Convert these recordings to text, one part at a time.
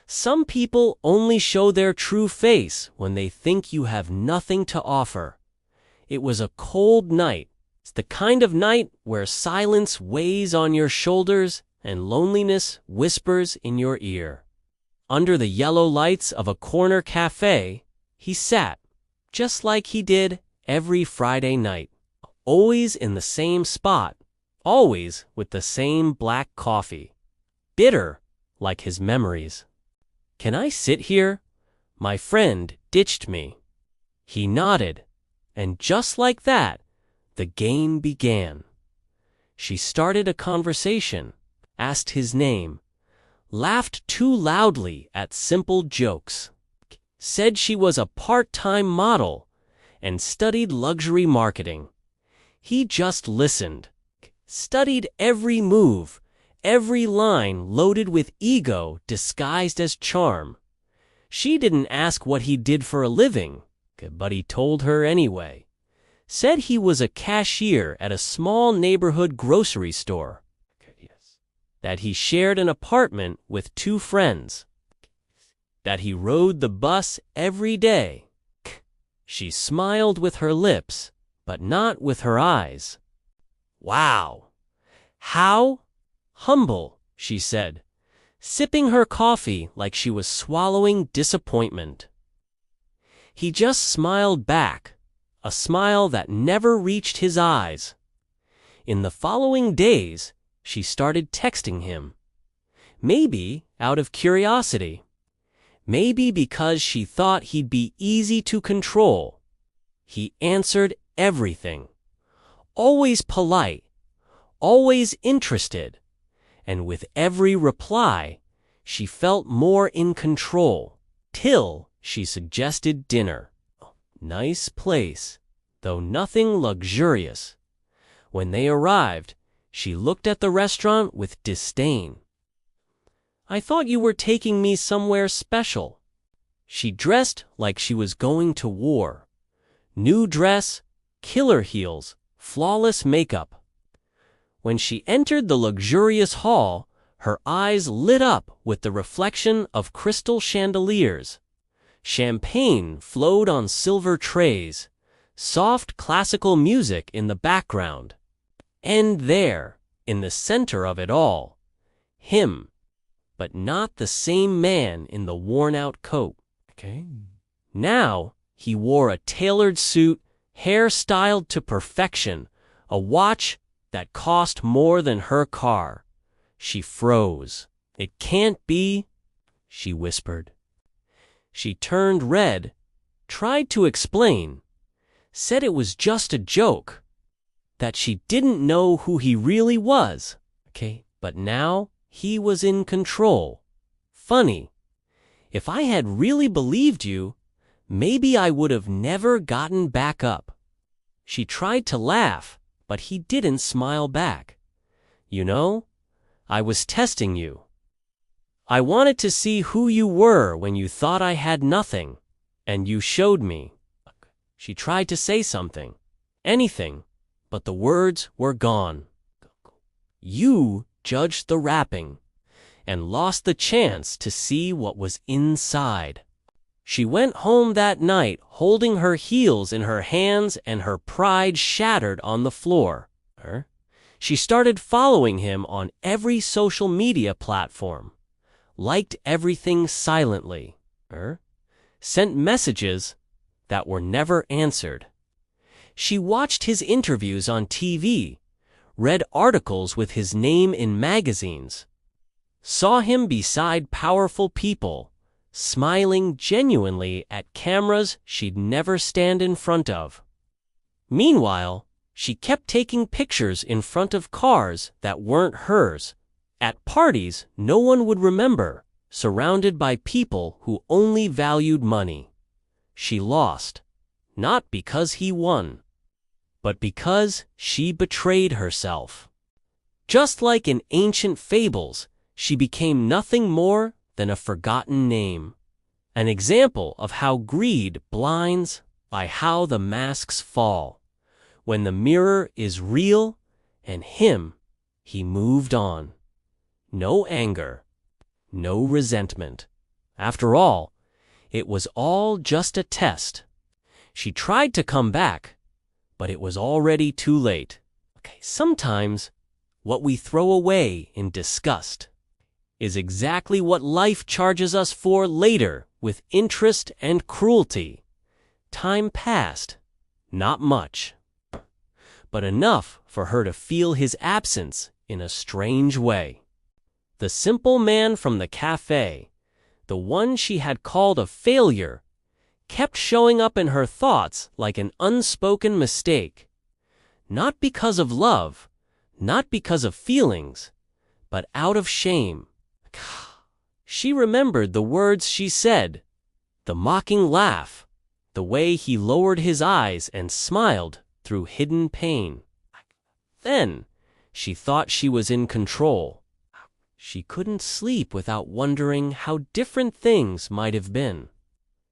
Some people only show their true face when they think you have nothing to offer. It was a cold night. It's the kind of night where silence weighs on your shoulders and loneliness whispers in your ear. Under the yellow lights of a corner cafe, he sat, just like he did every Friday night, always in the same spot, always with the same black coffee, bitter like his memories. "Can I sit here? My friend ditched me." He nodded, and just like that, the game began. She started a conversation, asked his name, laughed too loudly at simple jokes, said she was a part-time model, and studied luxury marketing. He just listened, studied every move, every line loaded with ego disguised as charm. She didn't ask what he did for a living, but he told her anyway. Said he was a cashier at a small neighborhood grocery store. That he shared an apartment with 2 friends. That he rode the bus every day. She smiled with her lips, but not with her eyes. "Wow! How humble," she said, sipping her coffee like she was swallowing disappointment. He just smiled back, a smile that never reached his eyes. In the following days, she started texting him. Maybe out of curiosity. Maybe because she thought he'd be easy to control. He answered everything. Always polite, always interested. And with every reply, she felt more in control, till she suggested dinner. Nice place, though nothing luxurious. When they arrived, she looked at the restaurant with disdain. "I thought you were taking me somewhere special." She dressed like she was going to war. New dress, killer heels, flawless makeup. When she entered the luxurious hall, her eyes lit up with the reflection of crystal chandeliers. Champagne flowed on silver trays, soft classical music in the background. And there, in the center of it all, him, but not the same man in the worn-out coat. Now, he wore a tailored suit, hair styled to perfection, a watch that cost more than her car. She froze. "It can't be," she whispered. She turned red, tried to explain, said it was just a joke, that she didn't know who he really was. But now he was in control. Funny. If I had really believed you, maybe I would have never gotten back up. She tried to laugh, but he didn't smile back. "You know, I was testing you. I wanted to see who you were when you thought I had nothing, and you showed me." She tried to say something, anything, but the words were gone. You judged the wrapping, and lost the chance to see what was inside. She went home that night holding her heels in her hands and her pride shattered on the floor. She started following him on every social media platform, liked everything silently, sent messages that were never answered. She watched his interviews on TV, read articles with his name in magazines, saw him beside powerful people, smiling genuinely at cameras she'd never stand in front of. Meanwhile, she kept taking pictures in front of cars that weren't hers, at parties no one would remember, surrounded by people who only valued money. She lost, not because he won, but because she betrayed herself. Just like in ancient fables, she became nothing more than a forgotten name, an example of how greed blinds by how the masks fall. When the mirror is real, and he moved on. No anger, no resentment, After all, it was all just a test. She tried to come back, but it was already too late. Sometimes, what we throw away in disgust is exactly what life charges us for later with interest and cruelty. Time passed, not much, but enough for her to feel his absence in a strange way. The simple man from the cafe, the one she had called a failure, kept showing up in her thoughts like an unspoken mistake. Not because of love, not because of feelings, but out of shame. She remembered the words she said, the mocking laugh, the way he lowered his eyes and smiled through hidden pain. Then she thought she was in control. She couldn't sleep without wondering how different things might have been.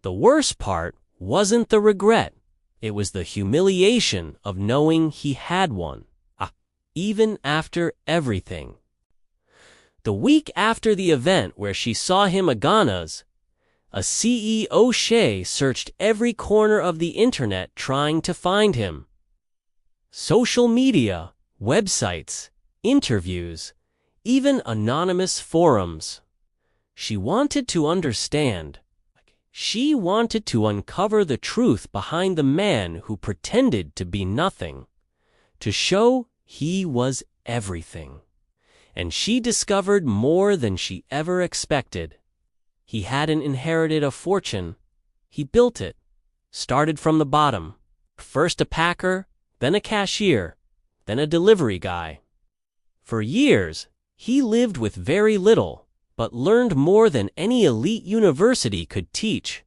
The worst part wasn't the regret. It was the humiliation of knowing he had one, even after everything. The week after the event where she saw him at Ghana's, a CEO Shea searched every corner of the internet trying to find him. Social media, websites, interviews, even anonymous forums. She wanted to understand. She wanted to uncover the truth behind the man who pretended to be nothing, to show he was everything. And she discovered more than she ever expected. He hadn't inherited a fortune. He built it, started from the bottom. First a packer, then a cashier, then a delivery guy. For years, he lived with very little, but learned more than any elite university could teach.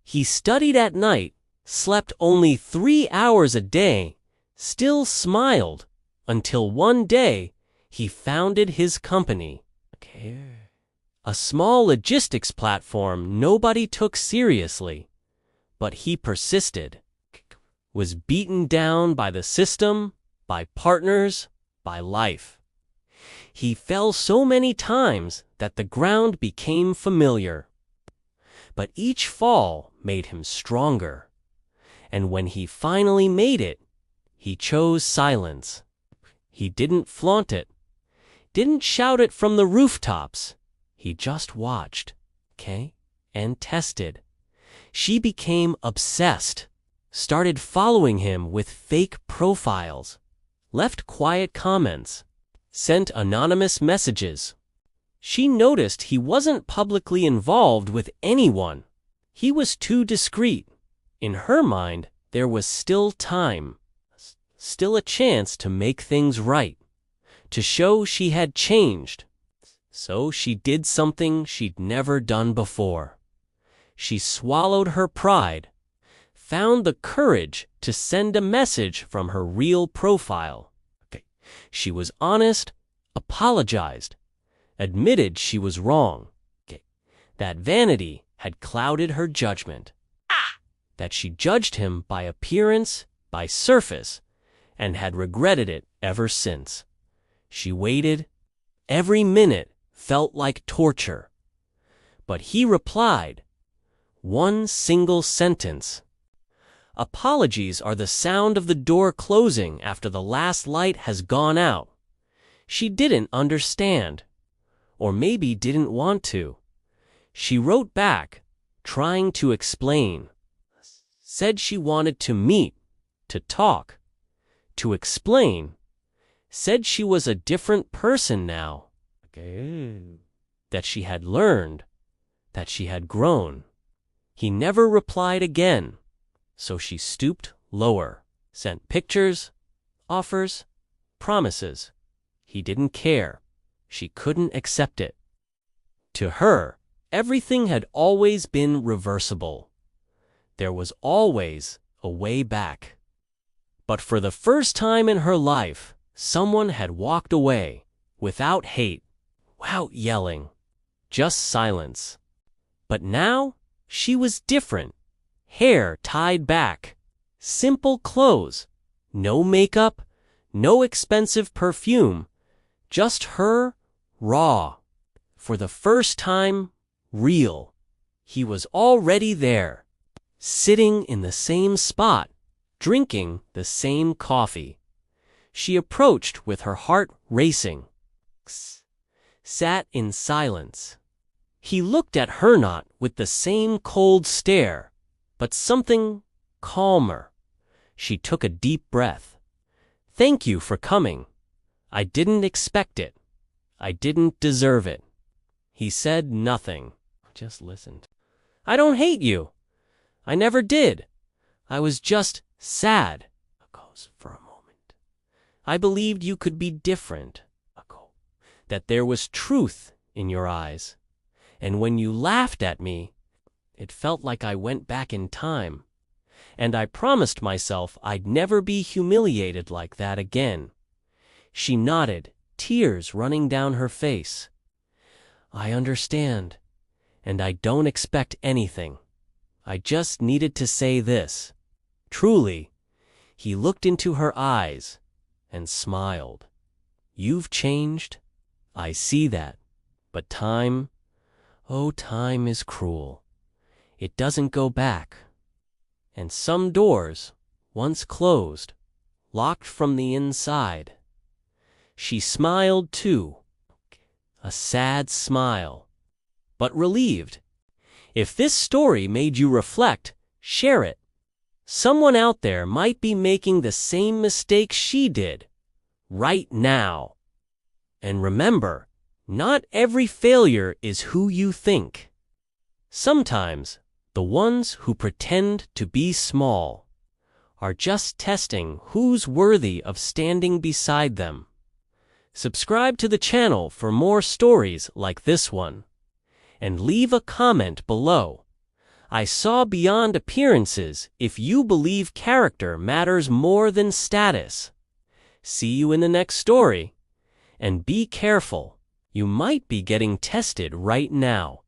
He studied at night, slept only 3 hours a day, still smiled, until one day he founded his company. A small logistics platform nobody took seriously, but he persisted. Was beaten down by the system, by partners, by life. He fell so many times that the ground became familiar. But each fall made him stronger. And when he finally made it, he chose silence. He didn't flaunt it, didn't shout it from the rooftops. He just watched, and tested. She became obsessed, started following him with fake profiles, left quiet comments, sent anonymous messages. She noticed he wasn't publicly involved with anyone. He was too discreet. In her mind, there was still time, still a chance to make things right, to show she had changed. So she did something she'd never done before. She swallowed her pride, found the courage to send a message from her real profile. She was honest, apologized, admitted she was wrong. That vanity had clouded her judgment. That she judged him by appearance, by surface, and had regretted it ever since. She waited. Every minute felt like torture. But he replied. One single sentence. Apologies are the sound of the door closing after the last light has gone out. She didn't understand. Or maybe didn't want to. She wrote back, trying to explain. Said she wanted to meet, to talk, to explain. Said she was a different person now. That she had learned, that she had grown. He never replied again, so she stooped lower, sent pictures, offers, promises. He didn't care. She couldn't accept it. To her, everything had always been reversible. There was always a way back. But for the first time in her life, someone had walked away, without hate, without yelling, just silence. But now, she was different. Hair tied back, simple clothes, no makeup, no expensive perfume, just her, raw. For the first time, real. He was already there, sitting in the same spot, drinking the same coffee. She approached with her heart racing, sat in silence. He looked at her not with the same cold stare, but something calmer. She took a deep breath. "Thank you for coming. I didn't expect it. I didn't deserve it." He said nothing, just listened. "I don't hate you. I never did. I was just sad." For a moment. "I believed you could be different. That there was truth in your eyes. And when you laughed at me, it felt like I went back in time. And I promised myself I'd never be humiliated like that again." She nodded, tears running down her face. "I understand, and I don't expect anything. I just needed to say this." Truly, he looked into her eyes and smiled. "You've changed. I see that. But time, oh, time is cruel. It doesn't go back. And some doors, once closed, locked from the inside." She smiled too, a sad smile, but relieved. If this story made you reflect, share it. Someone out there might be making the same mistake she did, right now. And remember, not every failure is who you think. Sometimes, the ones who pretend to be small are just testing who's worthy of standing beside them. Subscribe to the channel for more stories like this one. And leave a comment below. I saw beyond appearances if you believe character matters more than status. See you in the next story. And be careful, you might be getting tested right now.